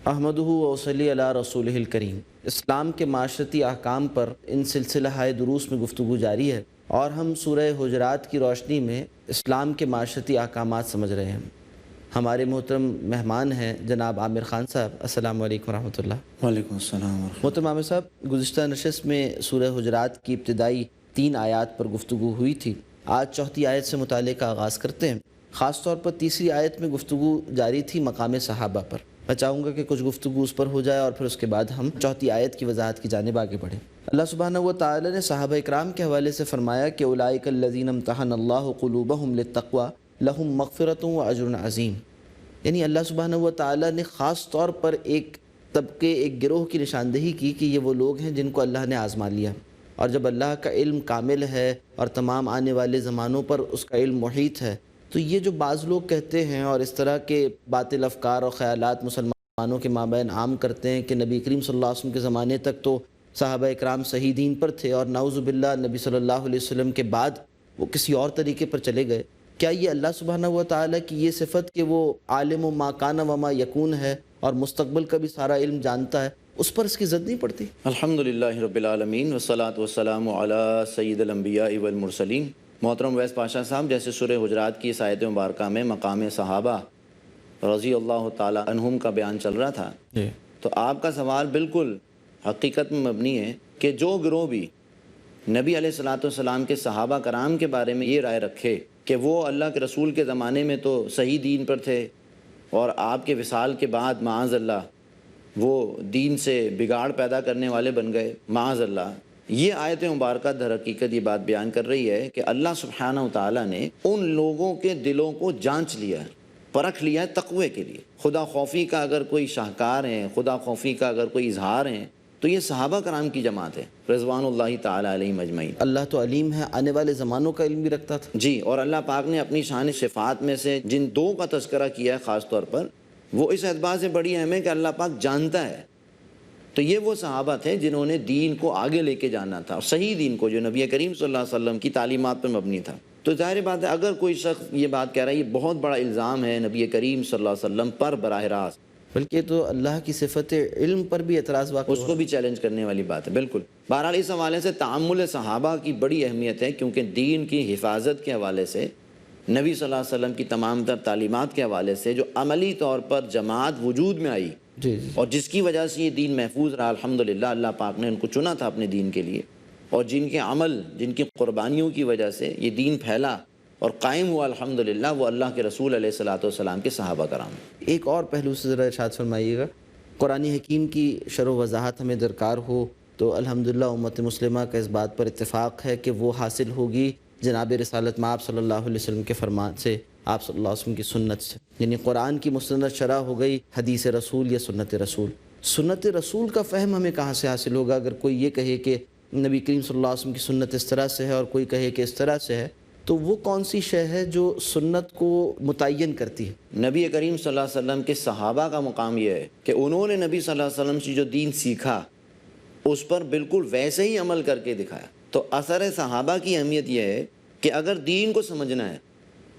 احمدہ و صلی علی رسولہ الکریم۔ اسلام کے معاشرتی احکام پر ان سلسلہ دروس میں گفتگو جاری ہے اور ہم سورہ حجرات کی روشنی میں اسلام کے معاشرتی احکامات سمجھ رہے ہیں۔ ہمارے محترم مہمان ہیں جناب عامر خان صاحب۔ السلام علیکم ورحمۃ اللہ۔ وعلیکم السلام ورحمۃ محترم عامر صاحب، گزشتہ نشست میں سورہ حجرات کی ابتدائی 3 آیات پر گفتگو ہوئی تھی۔ آج چوتھی آیت سے مطالعے کا آغاز کرتے ہیں۔ خاص طور پر تیسری آیت میں گفتگو جاری تھی مقام صحابہ پر۔ میں چاہوں گا کہ کچھ گفتگو اس پر ہو جائے اور پھر اس کے بعد ہم چوتھی آیت کی وضاحت کی جانب آگے بڑھیں۔ اللہ سبحانہ و تعالی نے صحابہ اکرام کے حوالے سے فرمایا کہ اولئک الذین امتحن اللہ قلوبہم للتقوی لہم مغفرۃ و اجر عظیم، یعنی اللہ سبحانہ و تعالی نے خاص طور پر ایک طبقے، ایک گروہ کی نشاندہی کی کہ یہ وہ لوگ ہیں جن کو اللہ نے آزما لیا، اور جب اللہ کا علم کامل ہے اور تمام آنے والے زمانوں پر اس کا علم محیط ہے، تو یہ جو بعض لوگ کہتے ہیں اور اس طرح کے باطل افکار اور خیالات مسلمانوں کے مابین عام کرتے ہیں کہ نبی کریم صلی اللہ علیہ وسلم کے زمانے تک تو صحابہ اکرام صحیح دین پر تھے اور نعوذ باللہ نبی صلی اللہ علیہ وسلم کے بعد وہ کسی اور طریقے پر چلے گئے، کیا یہ اللہ سبحانہ و تعالیٰ کی یہ صفت کہ وہ عالم و ما کان و ما یکون ہے اور مستقبل کا بھی سارا علم جانتا ہے، اس پر اس کی زد نہیں پڑتی؟ الحمدللہ رب العالمین والصلاة والسلام علی سید الانبیاء والمرسلین۔ محترم ویس پاشا صاحب، جیسے سورہ حجرات کی اس آیت مبارکہ میں مقام صحابہ رضی اللہ تعالی عنہم کا بیان چل رہا تھا، تو آپ کا سوال بالکل حقیقت میں مبنی ہے کہ جو گروہ بھی نبی علیہ الصلوۃ والسلام کے صحابہ کرام کے بارے میں یہ رائے رکھے کہ وہ اللہ کے رسول کے زمانے میں تو صحیح دین پر تھے اور آپ کے وصال کے بعد معاذ اللہ وہ دین سے بگاڑ پیدا کرنے والے بن گئے، معاذ اللہ، یہ آیت مبارکہ در حقیقت یہ بات بیان کر رہی ہے کہ اللہ سبحانہ و تعالیٰ نے ان لوگوں کے دلوں کو جانچ لیا ہے، پرکھ لیا ہے تقوی کے لیے۔ خدا خوفی کا اگر کوئی شاہکار ہیں، خدا خوفی کا اگر کوئی اظہار ہیں، تو یہ صحابہ کرام کی جماعت ہے رضوان اللہ تعالیٰ علیہم اجمعین۔ اللہ تو علیم ہے، آنے والے زمانوں کا علم بھی رکھتا تھا۔ جی، اور اللہ پاک نے اپنی شان صفات میں سے جن 2 کا تذکرہ کیا ہے خاص طور پر، وہ اس اعتبار سے بڑی اہم ہے کہ اللہ پاک جانتا ہے۔ تو یہ وہ صحابہ تھے جنہوں نے دین کو آگے لے کے جانا تھا، اور صحیح دین کو جو نبی کریم صلی اللہ علیہ وسلم کی تعلیمات پر مبنی تھا۔ تو ظاہر بات ہے اگر کوئی شخص یہ بات کہہ رہا ہے، یہ بہت بڑا الزام ہے نبی کریم صلی اللہ علیہ وسلم پر براہ راست، بلکہ تو اللہ کی صفت علم پر بھی اعتراض واقع اس کو بھی چیلنج کرنے والی بات ہے۔ بالکل، بہرحال اس حوالے سے تعامل صحابہ کی بڑی اہمیت ہے، کیونکہ دین کی حفاظت کے حوالے سے، نبی صلی اللہ علیہ وسلم کی تمام تر تعلیمات کے حوالے سے جو عملی طور پر جماعت وجود میں آئی جی اور جس کی وجہ سے یہ دین محفوظ رہا، الحمدللہ اللہ پاک نے ان کو چنا تھا اپنے دین کے لیے، اور جن کے عمل، جن کی قربانیوں کی وجہ سے یہ دین پھیلا اور قائم ہوا الحمدللہ، وہ اللہ کے رسول علیہ الصلوۃ والسلام کے صحابہ کرام۔ ایک اور پہلو سے ذرا ارشاد فرمائیے گا، قرآن حکیم کی شرح و وضاحت ہمیں درکار ہو تو الحمدللہ امت مسلمہ کا اس بات پر اتفاق ہے کہ وہ حاصل ہوگی جناب رسالت مآب صلی اللہ علیہ وسلم کے فرمان سے، آپ صلی اللہ علیہ وسلم کی سنت سے، یعنی قرآن کی مستند شرح ہو گئی حدیث رسول یا سنت رسول۔ سنت رسول کا فہم ہمیں کہاں سے حاصل ہوگا؟ اگر کوئی یہ کہے کہ نبی کریم صلی اللہ علیہ وسلم کی سنت اس طرح سے ہے اور کوئی کہے کہ اس طرح سے ہے، تو وہ کون سی شے ہے جو سنت کو متعین کرتی ہے؟ نبی کریم صلی اللہ علیہ وسلم کے صحابہ کا مقام یہ ہے کہ انہوں نے نبی صلی اللہ علیہ وسلم سے جو دین سیکھا اس پر بالکل ویسے ہی عمل کر کے دکھایا۔ تو اثر صحابہ کی اہمیت یہ ہے کہ اگر دین کو سمجھنا ہے،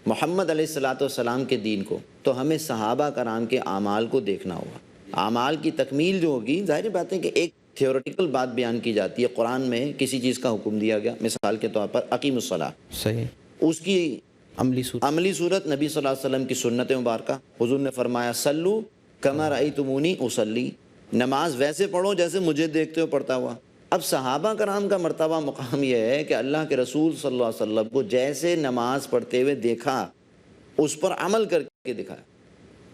محمد علیہ الصلوۃ والسلام کے دین کو، تو ہمیں صحابہ کرام کے اعمال کو دیکھنا ہوگا۔ اعمال کی تکمیل جو ہوگی، ظاہر بات ہے کہ ایک تھیوریٹیکل بات بیان کی جاتی ہے، قرآن میں کسی چیز کا حکم دیا گیا، مثال کے طور پر اقیم الصلاۃ، صحیح، اس کی عملی صورت نبی صلی اللہ علیہ وسلم کی سنت مبارکہ، حضور نے فرمایا صلو کما رأیتمونی اصلی، نماز ویسے پڑھو جیسے مجھے دیکھتے ہو پڑھتا ہوا۔ اب صحابہ کرام کا مرتبہ مقام یہ ہے کہ اللہ کے رسول صلی اللہ علیہ وسلم کو جیسے نماز پڑھتے ہوئے دیکھا اس پر عمل کر کے دکھایا،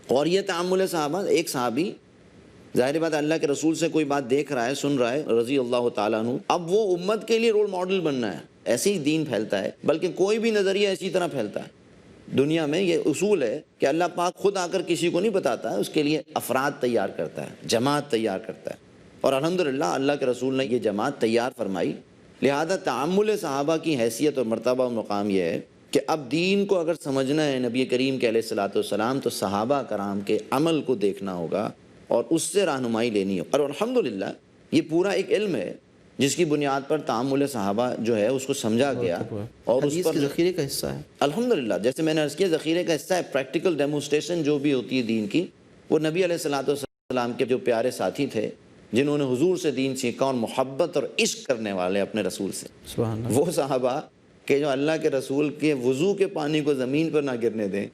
اور یہ تعامل صحابہ۔ ایک صحابی، ظاہر بات اللہ کے رسول سے کوئی بات دیکھ رہا ہے، سن رہا ہے رضی اللہ تعالیٰ عنہ، اب وہ امت کے لیے رول ماڈل بننا ہے، ایسے ہی دین پھیلتا ہے، بلکہ کوئی بھی نظریہ اسی طرح پھیلتا ہے دنیا میں۔ یہ اصول ہے کہ اللہ پاک خود آ کر کسی کو نہیں بتاتا ہے، اس کے لیے افراد تیار کرتا ہے، جماعت تیار کرتا ہے، اور الحمدللہ اللہ کے رسول نے یہ جماعت تیار فرمائی۔ لہذا تعامل صحابہ کی حیثیت اور مرتبہ و مقام یہ ہے کہ اب دین کو اگر سمجھنا ہے نبی کریم کے علیہ الصلوۃ والسلام، تو صحابہ کرام کے عمل کو دیکھنا ہوگا اور اس سے رہنمائی لینی ہو۔ اور الحمدللہ یہ پورا ایک علم ہے جس کی بنیاد پر تعامل صحابہ جو ہے اس کو سمجھا گیا، اور اس پر ذخیرے کا حصہ ہے الحمدللہ، جیسے میں نے عرض کیا، ذخیرے کا حصہ ہے، پریکٹیکل ڈیمونسٹریشن جو بھی ہوتی ہے دین کی، وہ نبی علیہ الصلوۃ والسلام السلام کے جو پیارے ساتھی تھے جنہوں نے حضور سے دین سیکھا اور محبت اور عشق کرنے والے اپنے رسول سے، سبحان اللہ۔ وہ صحابہ کہ جو اللہ کے رسول کے وضو کے پانی کو زمین پر نہ گرنے دیں،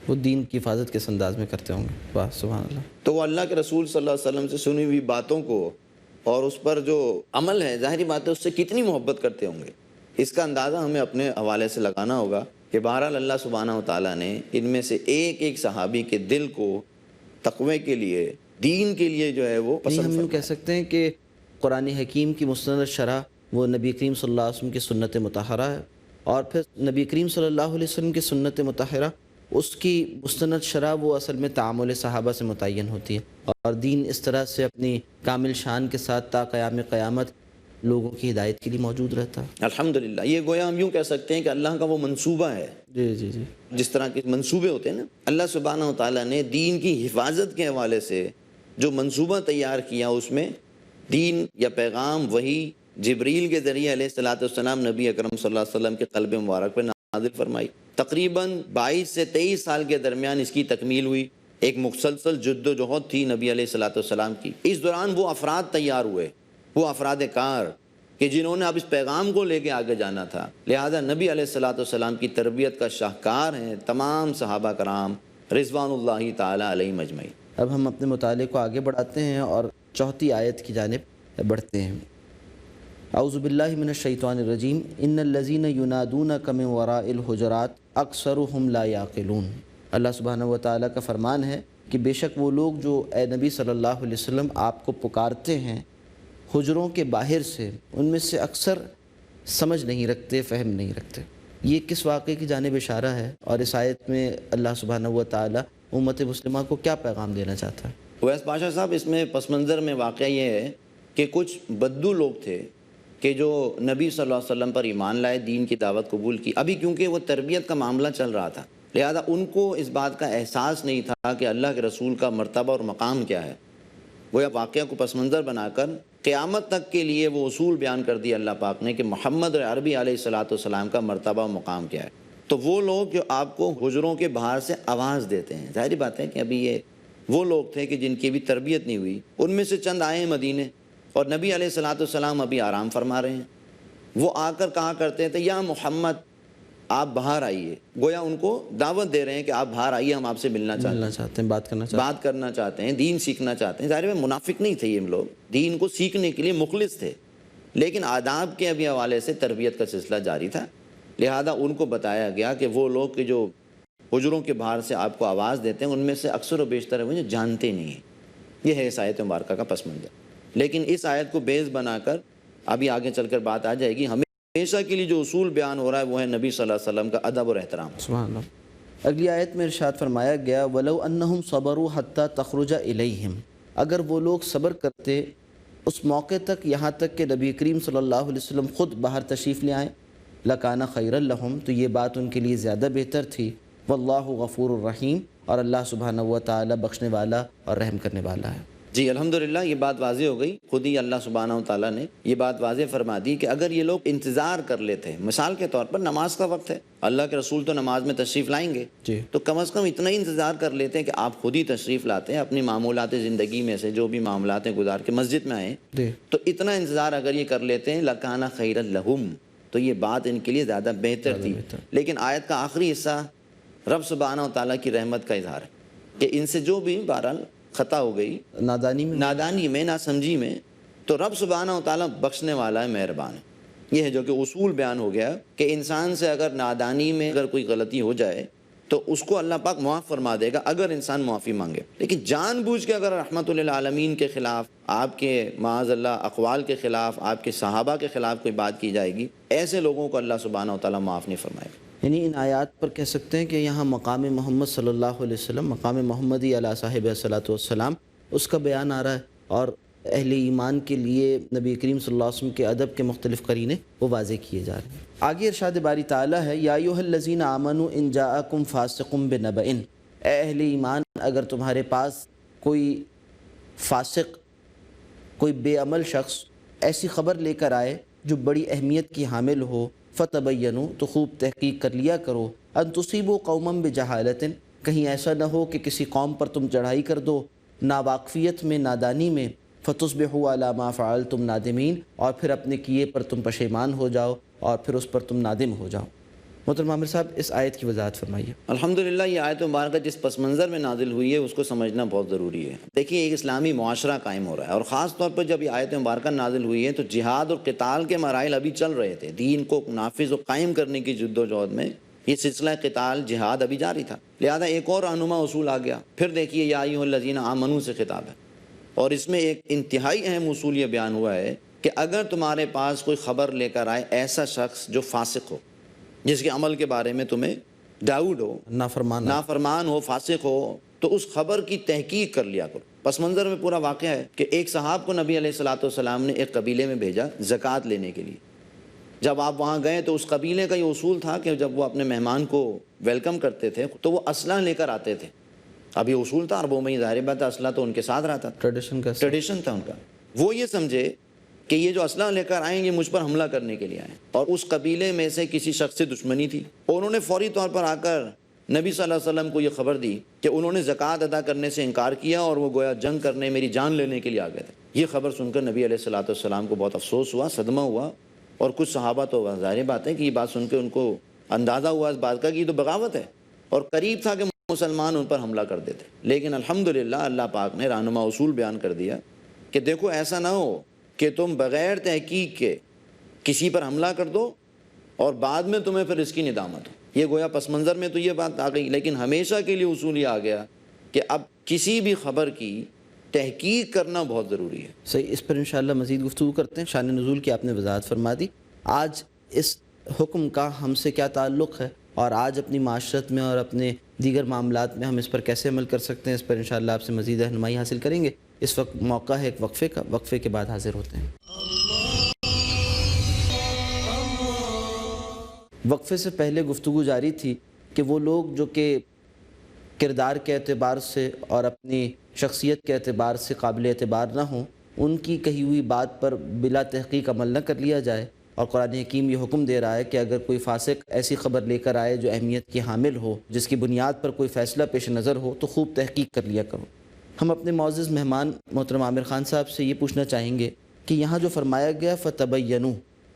وہ دین کی حفاظت کس انداز میں کرتے ہوں گے، واہ سبحان اللہ۔ تو وہ اللہ کے رسول صلی اللہ علیہ وسلم سے سنی ہوئی باتوں کو اور اس پر جو عمل ہے، ظاہری بات ہے اس سے کتنی محبت کرتے ہوں گے، اس کا اندازہ ہمیں اپنے حوالے سے لگانا ہوگا کہ بہرحال اللہ سبحانہ و تعالیٰ نے ان میں سے ایک ایک صحابی کے دل کو تقوی کے لیے، دین کے لیے جو ہے وہ نہیں، پسند ہم یوں فرمایا۔ کہہ سکتے ہیں کہ قرآن حکیم کی مستند شرح وہ نبی کریم صلی اللہ علیہ وسلم کی سنت مطہرہ ہے، اور پھر نبی کریم صلی اللہ علیہ وسلم کی سنت مطہرہ اس کی مستند شرح وہ اصل میں تعامل صحابہ سے متعین ہوتی ہے، اور دین اس طرح سے اپنی کامل شان کے ساتھ تا قیام قیامت لوگوں کی ہدایت کے لیے موجود رہتا ہے۔ الحمدللہ، یہ گویا ہم یوں کہہ سکتے ہیں کہ اللہ کا وہ منصوبہ ہے، جی جی جی، جس طرح کے منصوبے ہوتے ہیں نا، اللہ سبحانہ و تعالیٰ نے دین کی حفاظت کے حوالے سے جو منصوبہ تیار کیا، اس میں دین یا پیغام وہی جبریل کے ذریعے علیہ الصلوۃ والسلام نبی اکرم صلی اللہ علیہ وسلم کے قلب مبارک پہ نازل فرمائی۔ تقریباً 22 سے 23 سال کے درمیان اس کی تکمیل ہوئی، ایک مسلسل جد و جہد تھی نبی علیہ الصلوۃ والسلام کی۔ اس دوران وہ افراد تیار ہوئے، وہ افراد کار کہ جنہوں نے اب اس پیغام کو لے کے آگے جانا تھا، لہذا نبی علیہ الصلوۃ والسلام کی تربیت کا شاہکار ہیں تمام صحابہ کرام رضوان اللہ تعالیٰ علیہم اجمعین۔ اب ہم اپنے مطالعے کو آگے بڑھاتے ہیں اور چوتھی آیت کی جانب بڑھتے ہیں۔ اعوذ باللہ من الشیطان الرجیم، ان الذین ینادونک من وراء الحجرات اکثرهم لا یعقلون۔ اللہ سبحانہ و تعالیٰ کا فرمان ہے کہ بے شک وہ لوگ جو اے نبی صلی اللہ علیہ وسلم آپ کو پکارتے ہیں حجروں کے باہر سے، ان میں سے اکثر سمجھ نہیں رکھتے، فہم نہیں رکھتے۔ یہ کس واقعے کی جانب اشارہ ہے، اور اس آیت میں اللہ سبحانہ و تعالیٰ امت مسلمہ کو کیا پیغام دینا چاہتا ہے؟ اویس پاشا صاحب، اس میں پس منظر میں واقعہ یہ ہے کہ کچھ بدو لوگ تھے کہ جو نبی صلی اللہ علیہ وسلم پر ایمان لائے، دین کی دعوت قبول کی، ابھی کیونکہ وہ تربیت کا معاملہ چل رہا تھا، لہذا ان کو اس بات کا احساس نہیں تھا کہ اللہ کے رسول کا مرتبہ اور مقام کیا ہے۔ وہ واقعہ کو پس منظر بنا کر قیامت تک کے لیے وہ اصول بیان کر دیا اللہ پاک نے کہ محمد عربی علیہ الصلوۃ والسلام کا مرتبہ و مقام کیا ہے۔ تو وہ لوگ جو آپ کو حجروں کے باہر سے آواز دیتے ہیں، ظاہری بات ہے کہ ابھی یہ وہ لوگ تھے کہ جن کی بھی تربیت نہیں ہوئی، ان میں سے چند آئے ہیں مدینے، اور نبی علیہ الصلوۃ والسلام ابھی آرام فرما رہے ہیں۔ وہ آ کر کہا کرتے تھے یا محمد آپ باہر آئیے، گویا ان کو دعوت دے رہے ہیں کہ آپ باہر آئیے، ہم آپ سے ملنا چاہتے ہیں، بات کرنا چاہتے ہیں، دین سیکھنا چاہتے ہیں۔ ظاہر ہے منافق نہیں تھے یہ لوگ، دین کو سیکھنے کے لیے مخلص تھے، لیکن آداب کے ابھی حوالے سے تربیت کا سلسلہ جاری تھا، لہذا ان کو بتایا گیا کہ وہ لوگ کہ جو حجروں کے باہر سے آپ کو آواز دیتے ہیں، ان میں سے اکثر و بیشتر وہ جو جانتے نہیں ہیں۔ یہ ہے اس آیت مبارکہ کا پس منظر، لیکن اس آیت کو بیس بنا کر ابھی آگے چل کر بات آ جائے گی۔ ہمیشہ کے لیے جو اصول بیان ہو رہا ہے وہ ہے نبی صلی اللہ علیہ وسلم کا ادب اور احترام۔ سبحان اللہ۔ اگلی آیت میں ارشاد فرمایا گیا وَلَوْ أَنَّهُمْ صَبَرُوا حَتَّى تَخْرُجَ إِلَيْهِمْ، اگر وہ لوگ صبر کرتے اس موقع تک، یہاں تک کہ نبی کریم صلی اللہ علیہ وسلم خود باہر تشریف لے آئیں، لَكَانَ خَيْرًا لَهُمْ، تو یہ بات ان کے لیے زیادہ بہتر تھی۔ وَاللَّهُ غَفُورٌ الرحیم، اور اللہ سبحانہ و تعالی بخشنے والا اور رحم کرنے والا ہے۔ جی الحمدللہ، یہ بات واضح ہو گئی، خود ہی اللہ سبحانہ و تعالیٰ نے یہ بات واضح فرما دی کہ اگر یہ لوگ انتظار کر لیتے، مثال کے طور پر نماز کا وقت ہے، اللہ کے رسول تو نماز میں تشریف لائیں گے، جی، تو کم از کم اتنا ہی انتظار کر لیتے ہیں کہ آپ خود ہی تشریف لاتے ہیں، اپنی معمولات زندگی میں سے جو بھی معاملات ہیں گزار کے مسجد میں آئیں، جی، تو اتنا انتظار اگر یہ کر لیتے ہیں لَكَانَ خَيْرًا لَهُمْ، تو یہ بات ان کے لیے زیادہ بہتر تھی۔ لیکن آیت کا آخری حصہ رب سبحانہ و تعالیٰ کی رحمت کا اظہار ہے کہ ان سے جو بھی بہرحال خطا ہو گئی، نادانی میں، ناسمجھی میں، تو رب سبحانہ و تعالیٰ بخشنے والا ہے، مہربان ہے۔ یہ ہے جو کہ اصول بیان ہو گیا کہ انسان سے اگر نادانی میں اگر کوئی غلطی ہو جائے تو اس کو اللہ پاک معاف فرما دے گا اگر انسان معافی مانگے، لیکن جان بوجھ کے اگر رحمت للعالمین کے خلاف، آپ کے معاذ اللہ اقوال کے خلاف، آپ کے صحابہ کے خلاف کوئی بات کی جائے گی، ایسے لوگوں کو اللہ سبحانہ و تعالیٰ معاف نہیں فرمائے گا۔ یعنی ان آیات پر کہہ سکتے ہیں کہ یہاں مقام محمد صلی اللہ علیہ وسلم، مقام محمدی علیہ صاحب الصلاۃ والسلام، اس کا بیان آ رہا ہے، اور اہل ایمان کے لیے نبی کریم صلی اللہ علیہ وسلم کے ادب کے مختلف قرینے وہ واضح کیے جا رہے ہیں۔ آگے ارشاد باری تعالیٰ ہے یا ایھا الذین آمنوا ان جاءکم فاسق بنبأ، اے اہل ایمان اگر تمہارے پاس کوئی فاسق، کوئی بے عمل شخص ایسی خبر لے کر آئے جو بڑی اہمیت کی حامل ہو، فتبینوا، تو خوب تحقیق کر لیا کرو، ان تصیبوا قوما بجہالۃ، کہیں ایسا نہ ہو کہ کسی قوم پر تم چڑھائی کر دو، ناواقفیت میں، نادانی میں، فتصبحوا علی ما فعلتم نادمین، اور پھر اپنے کیے پر تم پشیمان ہو جاؤ اور پھر اس پر تم نادم ہو جاؤ۔ محترم عامر صاحب، اس آیت کی وضاحت فرمائیے۔ الحمدللہ یہ آیت مبارکہ جس پس منظر میں نازل ہوئی ہے اس کو سمجھنا بہت ضروری ہے۔ دیکھیے ایک اسلامی معاشرہ قائم ہو رہا ہے، اور خاص طور پر جب یہ آیت مبارکہ نازل ہوئی ہے تو جہاد اور قتال کے مراحل ابھی چل رہے تھے۔ دین کو نافذ و قائم کرنے کی جد و جہد میں یہ سلسلہ قتال جہاد ابھی جاری تھا، لہذا ایک اور رہنما اصول آ گیا۔ پھر دیکھیے یا ایھا الذین آمنوا سے خطاب ہے، اور اس میں ایک انتہائی اہم اصول یہ بیان ہوا ہے کہ اگر تمہارے پاس کوئی خبر لے کر آئے ایسا شخص جو فاسق ہو، جس کے عمل کے بارے میں تمہیں ڈاؤٹ ہو، نافرمان ہو، فاسق ہو، تو اس خبر کی تحقیق کر لیا کرو۔ پس منظر میں پورا واقعہ ہے کہ ایک صحاب کو نبی علیہ الصلوۃ والسلام نے ایک قبیلے میں بھیجا زکوٰۃ لینے کے لیے۔ جب آپ وہاں گئے تو اس قبیلے کا یہ اصول تھا کہ جب وہ اپنے مہمان کو ویلکم کرتے تھے تو وہ اسلحہ لے کر آتے تھے۔ اب یہ اصول تھا عربوں میں، ظاہر بات ہے اسلحہ تو ان کے ساتھ رہتا تھا، ٹریڈیشن تھا ان کا۔ وہ یہ سمجھے کہ یہ جو اسلحہ لے کر آئیں گے مجھ پر حملہ کرنے کے لیے آئیں، اور اس قبیلے میں سے کسی شخص سے دشمنی تھی، اور انہوں نے فوری طور پر آ کر نبی صلی اللہ علیہ وسلم کو یہ خبر دی کہ انہوں نے زکوٰۃ ادا کرنے سے انکار کیا اور وہ گویا جنگ کرنے، میری جان لینے کے لیے آ گئے تھے۔ یہ خبر سن کر نبی علیہ الصلوۃ والسلام کو بہت افسوس ہوا، صدمہ ہوا، اور کچھ صحابہ تو ظاہر بات ہے کہ یہ بات سن کے ان کو اندازہ ہوا اس بات کا کہ یہ تو بغاوت ہے، اور قریب تھا کہ مسلمان ان پر حملہ کر دیتے۔ لیکن الحمدللہ اللہ پاک نے رہنما اصول بیان کر دیا کہ دیکھو ایسا نہ ہو کہ تم بغیر تحقیق کے کسی پر حملہ کر دو اور بعد میں تمہیں پھر اس کی ندامت ہو۔ یہ گویا پس منظر میں تو یہ بات آ گئی، لیکن ہمیشہ کے لیے اصول یہ آ گیا کہ اب کسی بھی خبر کی تحقیق کرنا بہت ضروری ہے۔ صحیح، اس پر انشاءاللہ مزید گفتگو کرتے ہیں۔ شان نزول کی آپ نے وضاحت فرما دی، آج اس حکم کا ہم سے کیا تعلق ہے، اور آج اپنی معاشرت میں اور اپنے دیگر معاملات میں ہم اس پر کیسے عمل کر سکتے ہیں، اس پر انشاءاللہ آپ سے مزید رہنمائی حاصل کریں گے۔ اس وقت موقع ہے ایک وقفے کا، وقفے کے بعد حاضر ہوتے ہیں۔ وقفے سے پہلے گفتگو جاری تھی کہ وہ لوگ جو کہ کردار کے اعتبار سے اور اپنی شخصیت کے اعتبار سے قابل اعتبار نہ ہوں، ان کی کہی ہوئی بات پر بلا تحقیق عمل نہ کر لیا جائے، اور قرآن حکیم یہ حکم دے رہا ہے کہ اگر کوئی فاسق ایسی خبر لے کر آئے جو اہمیت کی حامل ہو، جس کی بنیاد پر کوئی فیصلہ پیش نظر ہو، تو خوب تحقیق کر لیا کرو۔ ہم اپنے معزز مہمان محترم عامر خان صاحب سے یہ پوچھنا چاہیں گے کہ یہاں جو فرمایا گیا فتبینوا،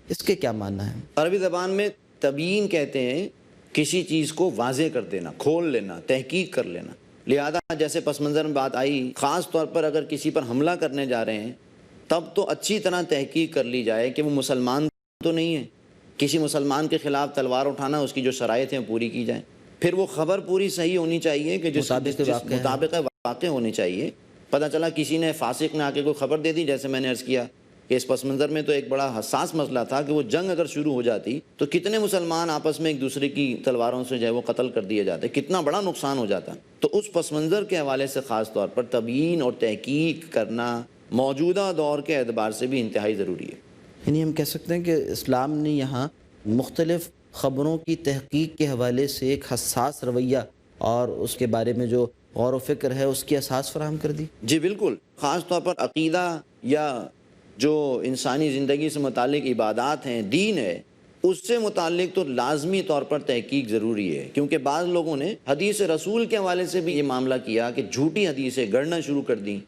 اس کے کیا معنی ہے؟ عربی زبان میں تبیین کہتے ہیں کسی چیز کو واضح کر دینا، کھول لینا، تحقیق کر لینا۔ لہذا جیسے پس منظر میں بات آئی، خاص طور پر اگر کسی پر حملہ کرنے جا رہے ہیں تب تو اچھی طرح تحقیق کر لی جائے کہ وہ مسلمان تو نہیں ہے، کسی مسلمان کے خلاف تلوار اٹھانا اس کی جو شرائط ہیں پوری کی جائیں، پھر وہ خبر پوری صحیح ہونی چاہیے کہ جس مطابق واقع ہونی چاہیے۔ پتہ چلا کسی نے فاسق نے آ کے کوئی خبر دے دی، جیسے میں نے عرض کیا کہ اس پس منظر میں تو ایک بڑا حساس مسئلہ تھا کہ وہ جنگ اگر شروع ہو جاتی تو کتنے مسلمان آپس میں ایک دوسرے کی تلواروں سے جو ہے وہ قتل کر دیے جاتے، کتنا بڑا نقصان ہو جاتا۔ تو اس پس منظر کے حوالے سے خاص طور پر تبیین اور تحقیق کرنا موجودہ دور کے اعتبار سے بھی انتہائی ضروری ہے۔ یعنی ہم کہہ سکتے ہیں کہ اسلام نے یہاں مختلف خبروں کی تحقیق کے حوالے سے ایک حساس رویہ اور اس کے بارے میں جو غور و فکر ہے اس کی اساس فراہم کر دی۔ جی بالکل، خاص طور پر عقیدہ یا جو انسانی زندگی سے متعلق عبادات ہیں، دین ہے، اس سے متعلق تو لازمی طور پر تحقیق ضروری ہے، کیونکہ بعض لوگوں نے حدیث رسول کے حوالے سے بھی یہ معاملہ کیا کہ جھوٹی حدیثیں گڑنا شروع کر دیں،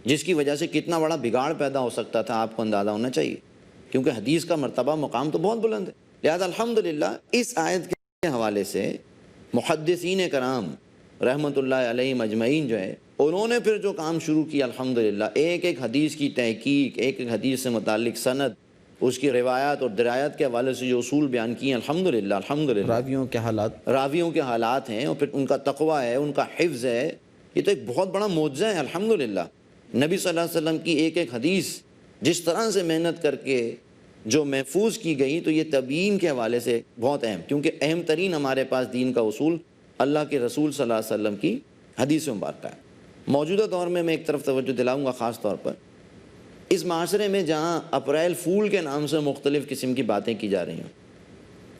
جس کی وجہ سے کتنا بڑا بگاڑ پیدا ہو سکتا تھا آپ کو اندازہ ہونا چاہیے، کیونکہ حدیث کا مرتبہ مقام تو بہت بلند ہے۔ لہذا الحمدللہ اس آیت کے حوالے سے محدثین کرام رحمۃ اللہ علیہ مجمعین جو ہے انہوں نے پھر جو کام شروع کیا الحمدللہ، ایک ایک حدیث کی تحقیق، ایک ایک حدیث سے متعلق سند، اس کی روایات اور درایات کے حوالے سے جو اصول بیان کیے الحمدللہ راویوں کے حالات ہیں، اور پھر ان کا تقویٰ ہے، ان کا حفظ ہے، یہ تو ایک بہت بڑا معجزہ ہے الحمدللہ۔ نبی صلی اللہ علیہ وسلم کی ایک ایک حدیث جس طرح سے محنت کر کے جو محفوظ کی گئی، تو یہ تبیین کے حوالے سے بہت اہم، کیونکہ اہم ترین ہمارے پاس دین کا اصول اللہ کے رسول صلی اللہ علیہ وسلم کی حدیث مبارکہ ہے۔ موجودہ دور میں ایک طرف توجہ دلاؤں گا، خاص طور پر اس معاشرے میں جہاں اپریل فول کے نام سے مختلف قسم کی باتیں کی جا رہی ہیں،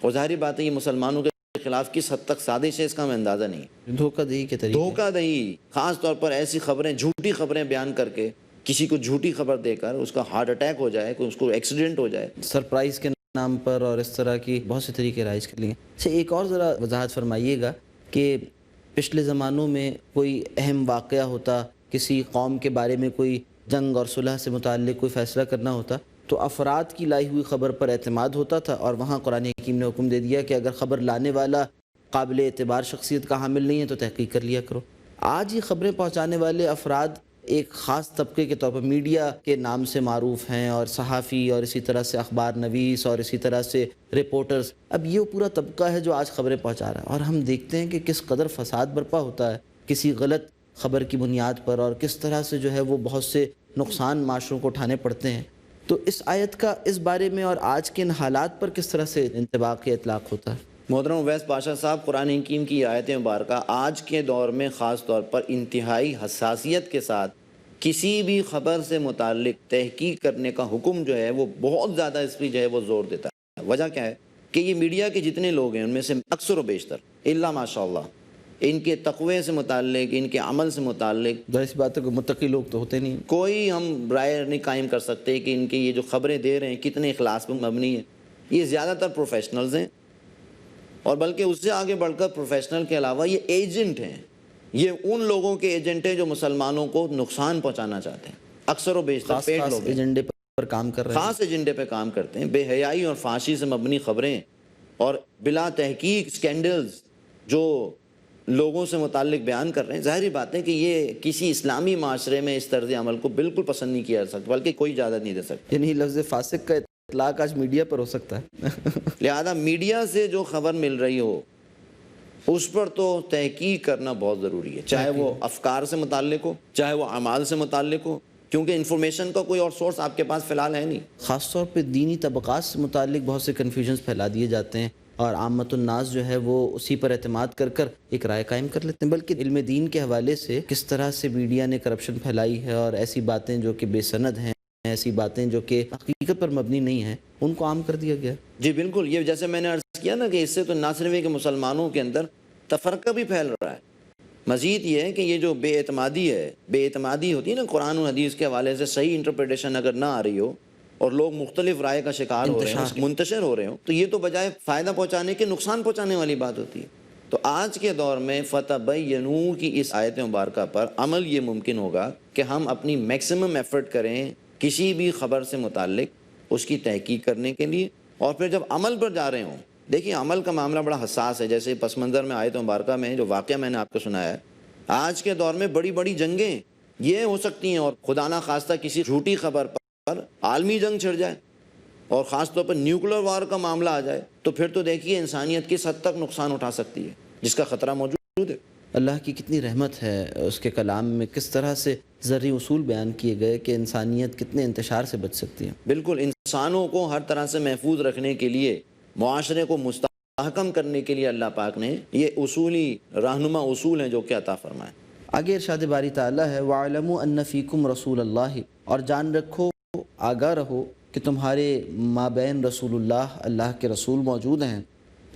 اور ظاہری بات ہے یہ مسلمانوں کے خلاف کس حد تک سازش ہے اس کا ہمیں اندازہ نہیں۔ دھوکہ دہی، خاص طور پر ایسی خبریں، جھوٹی خبریں بیان کر کے کسی کو جھوٹی خبر دے کر اس کا ہارٹ اٹیک ہو جائے، اس کو ایکسیڈنٹ ہو جائے، سرپرائز کے نام پر، اور اس طرح کی بہت سے طریقے رائج کر لیے۔ اچھا، ایک اور ذرا وضاحت فرمائیے گا کہ پچھلے زمانوں میں کوئی اہم واقعہ ہوتا کسی قوم کے بارے میں کوئی جنگ اور صلح سے متعلق کوئی فیصلہ کرنا ہوتا تو افراد کی لائی ہوئی خبر پر اعتماد ہوتا تھا، اور وہاں قرآن حکیم نے حکم دے دیا کہ اگر خبر لانے والا قابل اعتبار شخصیت کا حامل نہیں ہے تو تحقیق کر لیا کرو۔ آج یہ خبریں پہنچانے والے افراد ایک خاص طبقے کے طور پر میڈیا کے نام سے معروف ہیں، اور صحافی اور اسی طرح سے اخبار نویس اور اسی طرح سے رپورٹرز، اب یہ پورا طبقہ ہے جو آج خبریں پہنچا رہا ہے، اور ہم دیکھتے ہیں کہ کس قدر فساد برپا ہوتا ہے کسی غلط خبر کی بنیاد پر، اور کس طرح سے جو ہے وہ بہت سے نقصان معاشروں کو اٹھانے پڑتے ہیں۔ تو اس آیت کا اس بارے میں اور آج کے ان حالات پر کس طرح سے انطباق یا اطلاق ہوتا ہے؟ محترم اویس پاشا صاحب، قرآن حکیم کی آیت مبارکہ آج کے دور میں خاص طور پر انتہائی حساسیت کے ساتھ کسی بھی خبر سے متعلق تحقیق کرنے کا حکم جو ہے وہ بہت زیادہ اس پہ جو ہے وہ زور دیتا ہے۔ وجہ کیا ہے کہ یہ میڈیا کے جتنے لوگ ہیں ان میں سے اکثر و بیشتر الا ماشاء اللہ ان کے تقوی سے متعلق، ان کے عمل سے متعلق ظاہر سی بات ہے کہ متقی لوگ تو ہوتے نہیں، کوئی ہم رائے نہیں قائم کر سکتے کہ ان کے یہ جو خبریں دے رہے ہیں کتنے اخلاص پر مبنی ہیں۔ یہ زیادہ تر پروفیشنلز ہیں، اور بلکہ اس سے آگے بڑھ کر پروفیشنل کے علاوہ یہ ایجنٹ ہیں۔ یہ ان لوگوں کے ایجنٹ ہیں جو مسلمانوں کو نقصان پہنچانا چاہتے ہیں، اکثر و بیشتر خاص پیٹ خاص لوگ ہیں، ایجنڈے پر کام کر رہے ہیں۔ خاص ایجنڈے پہ کام کرتے ہیں۔ بے حیائی اور فحاشی سے مبنی خبریں اور بلا تحقیق سکینڈلز جو لوگوں سے متعلق بیان کر رہے ہیں، ظاہری بات ہے کہ یہ کسی اسلامی معاشرے میں اس طرز عمل کو بالکل پسند نہیں کیا جا سکتا، بلکہ کوئی اجازت نہیں دے سکتا۔ یعنی لفظ فاسق کا اطلاق آج میڈیا پر ہو سکتا ہے۔ لہذا میڈیا سے جو خبر مل رہی ہو اس پر تو تحقیق کرنا بہت ضروری ہے، چاہے وہ افکار سے متعلق ہو، چاہے وہ اعمال سے متعلق ہو، کیونکہ انفارمیشن کا کوئی اور سورس آپ کے پاس فی الحال ہے نہیں۔ خاص طور پہ دینی طبقات سے متعلق بہت سے کنفیوژنز پھیلا دیے جاتے ہیں، اور عامت الناس جو ہے وہ اسی پر اعتماد کر کر ایک رائے قائم کر لیتے ہیں۔ بلکہ علم دین کے حوالے سے کس طرح سے میڈیا نے کرپشن پھیلائی ہے، اور ایسی باتیں جو کہ بے سند ہیں، ایسی باتیں جو کہ حقیقت پر مبنی نہیں ہیں، ان کو عام کر دیا گیا۔ جی بالکل، یہ جیسے میں نے عرض کیا نا کہ اس سے تو نہ صرف کہ مسلمانوں کے اندر تفرقہ بھی پھیل رہا ہے، مزید یہ ہے کہ یہ جو بے اعتمادی ہے، بے اعتمادی ہوتی ہے نا قرآن و حدیث کے حوالے سے صحیح انٹرپریٹیشن اگر نہ آ رہی ہو اور لوگ مختلف رائے کا شکار ہو رہے ہیں، منتشر ہو رہے ہوں، تو یہ تو بجائے فائدہ پہنچانے کے نقصان پہنچانے والی بات ہوتی ہے۔ تو آج کے دور میں فتبینوا کی اس آیت مبارکہ پر عمل یہ ممکن ہوگا کہ ہم اپنی میکسیمم ایفرٹ کریں کسی بھی خبر سے متعلق اس کی تحقیق کرنے کے لیے، اور پھر جب عمل پر جا رہے ہوں، دیکھیے عمل کا معاملہ بڑا حساس ہے۔ جیسے پس منظر میں آیت مبارکہ میں جو واقعہ میں نے آپ کو سنایا ہے، آج کے دور میں بڑی بڑی جنگیں یہ ہو سکتی ہیں، اور خدا نہ خواستہ کسی جھوٹی خبر پر عالمی جنگ چھڑ جائے اور خاص طور پر نیوکلر وار کا معاملہ آ جائے، تو پھر تو دیکھیے انسانیت کس حد تک نقصان اٹھا سکتی ہے، جس کا خطرہ موجود ہے۔ اللہ کی کتنی رحمت ہے اس کے کلام میں، کس طرح سے ذرعی اصول بیان کیے گئے کہ انسانیت کتنے انتشار سے بچ سکتی ہے۔ بالکل، انسانوں کو ہر طرح سے محفوظ رکھنے کے لیے، معاشرے کو مستحکم کرنے کے لیے اللہ پاک نے یہ اصولی رہنما اصول ہیں جو کہ عطا فرمائے۔ آگے ارشاد باری تعالیٰ ہے وَاعْلَمُوا أَنَّ فِيكُمْ رَسُولَ اللَّهِ، اور جان رکھو، آگاہ رہو کہ تمہارے مابین رسول اللہ کے رسول موجود ہیں۔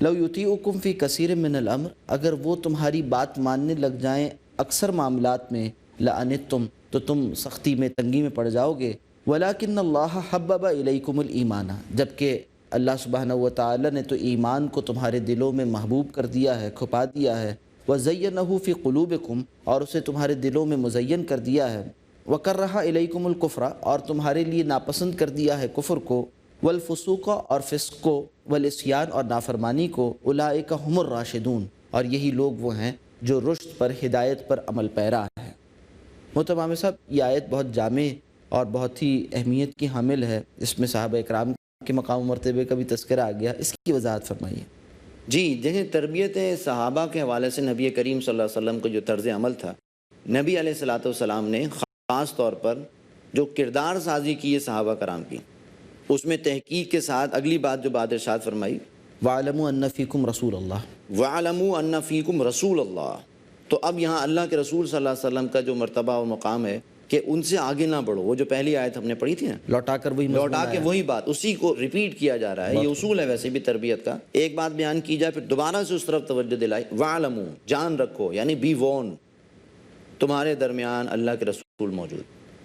لَوْ يُطِيعُكُمْ فِي كَثِيرٍ مِّنَ الْأَمْرِ، اگر وہ تمہاری بات ماننے لگ جائیں اکثر معاملات میں، لَأَنِتُّمْ، تو تم سختی میں، تنگی میں پڑ جاؤ گے۔ وَلَكِنَّ اللَّهَ حَبَّبَ إِلَيْكُمُ الْإِيمَانَ، جبکہ اللہ سبحانہ وتعالی نے تو ایمان کو تمہارے دلوں میں محبوب کر دیا ہے، کھپا دیا ہے۔ وَزَيَّنَهُ فِي قُلُوبِكُمْ، اور اسے تمہارے دلوں میں مزین کر دیا ہے۔ وَكَرَّهَ إِلَيْكُمُ الْكُفْرَ، اور تمہارے لیے ناپسند کر دیا ہے کفر کو، والفسوق، اور فسق کو، والعصیان، اور نافرمانی کو، اولئک هم الراشدون، اور یہی لوگ وہ ہیں جو رشد پر، ہدایت پر عمل پیرا ہے۔ محترم عامر صاحب، یہ آیت بہت جامع اور بہت ہی اہمیت کی حامل ہے، اس میں صحابہ اکرام کے مقام و مرتبے کا بھی تذکرہ آ گیا، اس کی وضاحت فرمائیے۔ جی دیکھیں، تربیت صحابہ کے حوالے سے نبی کریم صلی اللہ علیہ وسلم کا جو طرز عمل تھا، نبی علیہ الصلوۃ والسلام نے خاص طور پر جو کردار سازی کی ہے صحابہ کرام کی، اس میں تحقیق کے ساتھ اگلی بات جو بعد ارشاد فرمائی، وَاعْلَمُوا أَنَّ فِيكُمْ رَسُولَ اللَّهِ، وَاعْلَمُوا أَنَّ فِيكُمْ رَسُولَ اللَّهِ۔ تو اب یہاں اللہ کے رسول صلی اللہ علیہ وسلم کا جو مرتبہ اور مقام ہے کہ ان سے آگے نہ بڑھو۔ وہ جو پہلی آیت ہم نے پڑھی تھی نا، لوٹا کر وہی مضمون لوٹا کے آیا۔ وہی بات، اسی کو ریپیٹ کیا جا رہا ہے۔ یہ اصول ہے ویسے بھی تربیت کا، ایک بات بیان کی جائے پھر دوبارہ سے اس طرف توجہ دلائی۔ وَاعْلَمُوا، جان رکھو، یعنی بی وون، تمہارے درمیان اللہ کے رسول موجود،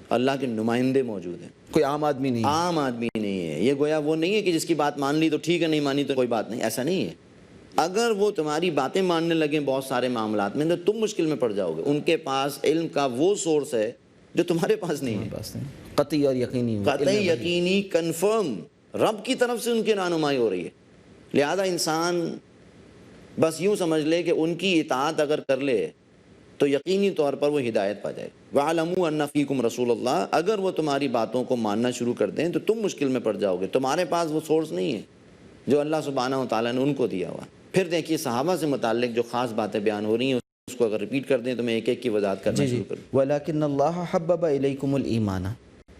اللہ کے نمائندے موجود ہیں، کوئی عام آدمی نہیں، عام آدمی نہیں ہے۔ یہ گویا وہ نہیں ہے کہ جس کی بات مان لی تو ٹھیک ہے، نہیں مانی تو کوئی بات نہیں، ایسا نہیں ہے۔ اگر وہ تمہاری باتیں ماننے لگیں بہت سارے معاملات میں تو تم مشکل میں پڑ جاؤ گے. ان کے پاس علم کا وہ سورس ہے جو تمہارے پاس نہیں ہے, بس نہیں, قطعی اور یقینی قطعی یقینی کنفرم رب کی طرف سے ان کی رہنمائی ہو رہی ہے. لہذا انسان بس یوں سمجھ لے کہ ان کی اطاعت اگر کر لے تو یقینی طور پر وہ ہدایت پا جائے. وَعَلَمُوا أَنَّ فِيكُمْ رَسُولَ اللَّهِ, اگر وہ تمہاری باتوں کو ماننا شروع کر دیں تو تم مشکل میں پڑ جاؤ گے. تمہارے پاس وہ سورس نہیں ہے جو اللہ سبحانہ و تعالیٰ نے ان کو دیا ہوا. پھر دیکھیے صحابہ سے متعلق جو خاص باتیں بیان ہو رہی ہیں اس کو اگر ریپیٹ کر دیں تو میں ایک ایک کی وضاحت کرنا شروع کروں. وَلَكِنَّ اللَّهَ حَبَّبَ إِلَيْكُمُ الْإِيمَانَ.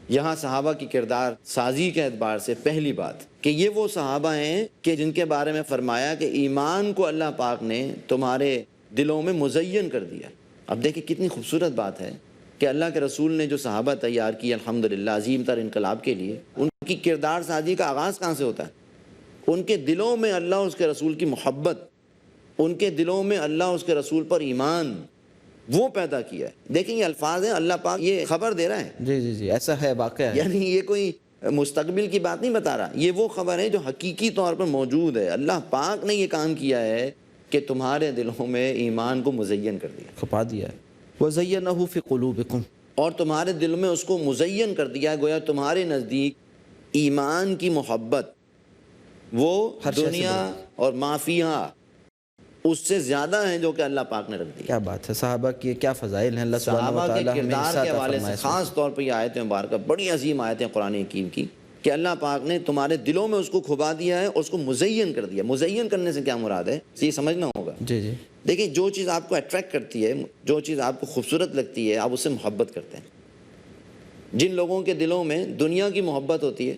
یہاں صحابہ کی کردار سازی کے اعتبار سے پہلی بات کہ یہ وہ صحابہ ہیں کہ جن کے بارے میں فرمایا کہ ایمان کو اللہ پاک نے تمہارے دلوں میں مزین کر دیا. اب دیکھیں کتنی خوبصورت بات ہے کہ اللہ کے رسول نے جو صحابہ تیار کی الحمدللہ عظیم تر انقلاب کے لیے, ان کی کردار سازی کا آغاز کہاں سے ہوتا ہے؟ ان کے دلوں میں اللہ اس کے رسول کی محبت, ان کے دلوں میں اللہ اس کے رسول پر ایمان وہ پیدا کیا ہے. دیکھیں یہ الفاظ ہیں, اللہ پاک یہ خبر دے رہا ہے. جی جی جی ایسا ہے, واقعہ ہے. یعنی یہ کوئی مستقبل کی بات نہیں بتا رہا, یہ وہ خبر ہے جو حقیقی طور پر موجود ہے. اللہ پاک نے یہ کام کیا ہے کہ تمہارے دلوں میں ایمان کو مزین کر دیا, کھپا دیا ہے. وَزَيَّنَهُ فِي قُلُوبِكُمْ, اور تمہارے دل میں اس کو مزین کر دیا ہے. گویا تمہارے نزدیک ایمان کی محبت وہ ہر شے سے دنیا اور معافیہ اس سے زیادہ ہیں جو کہ اللہ پاک نے رکھ دی. کیا بات ہے, صحابہ کی کیا فضائل ہیں. اللہ سبحانہ و صحابہ کے تعالیٰ ہمیں کردار حصہ کے عطا حوالے سے فرمائے. خاص طور پر یہ آیت مبارکہ بڑی عظیم آیت ہے قرآن حکیم کی کہ اللہ پاک نے تمہارے دلوں میں اس کو کھبا دیا ہے اور اس کو مزین کر دیا. مزین کرنے سے کیا مراد ہے یہ سمجھنا ہوگا. جی جی دیکھیں جو چیز آپ کو اٹریکٹ کرتی ہے, جو چیز آپ کو خوبصورت لگتی ہے, آپ اس سے محبت کرتے ہیں. جن لوگوں کے دلوں میں دنیا کی محبت ہوتی ہے,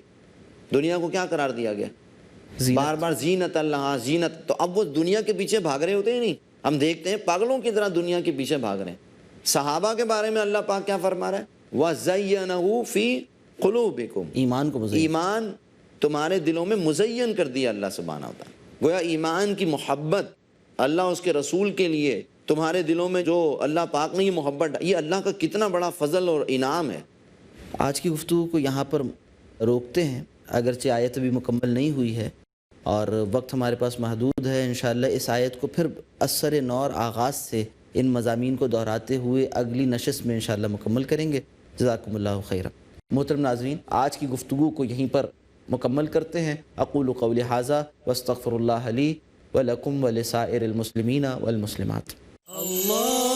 دنیا کو کیا قرار دیا گیا؟ بار بار زینت اللہ زینت, تو اب وہ دنیا کے پیچھے بھاگ رہے ہوتے ہیں. نہیں, ہم دیکھتے ہیں پاگلوں کی طرح دنیا کے پیچھے بھاگ رہے ہیں. صحابہ کے بارے میں اللہ پاک کیا فرما رہا ہے؟ وَزَيَّنَهُ فِي قُلُوبِكُمْ, ایمان کو مزین, ایمان تمہارے دلوں میں مزین کر دیا اللہ سبحانہ و تعالیٰ. گویا ایمان کی محبت اللہ اس کے رسول کے لیے تمہارے دلوں میں جو اللہ پاک نے یہ محبت, یہ اللہ کا کتنا بڑا فضل اور انعام ہے. آج کی گفتگو کو یہاں پر روکتے ہیں, اگرچہ آیت ابھی مکمل نہیں ہوئی ہے اور وقت ہمارے پاس محدود ہے. انشاءاللہ اس آیت کو پھر اثر نور آغاز سے ان مضامین کو دہراتے ہوئے اگلی نشست میں انشاءاللہ مکمل کریں گے. جزاکم اللہ خیرا. محترم ناظرین, آج کی گفتگو کو یہیں پر مکمل کرتے ہیں. اقول قولی ھذا واستغفر اللہ لی ولکم ولسائر المسلمین والمسلمات. اللہ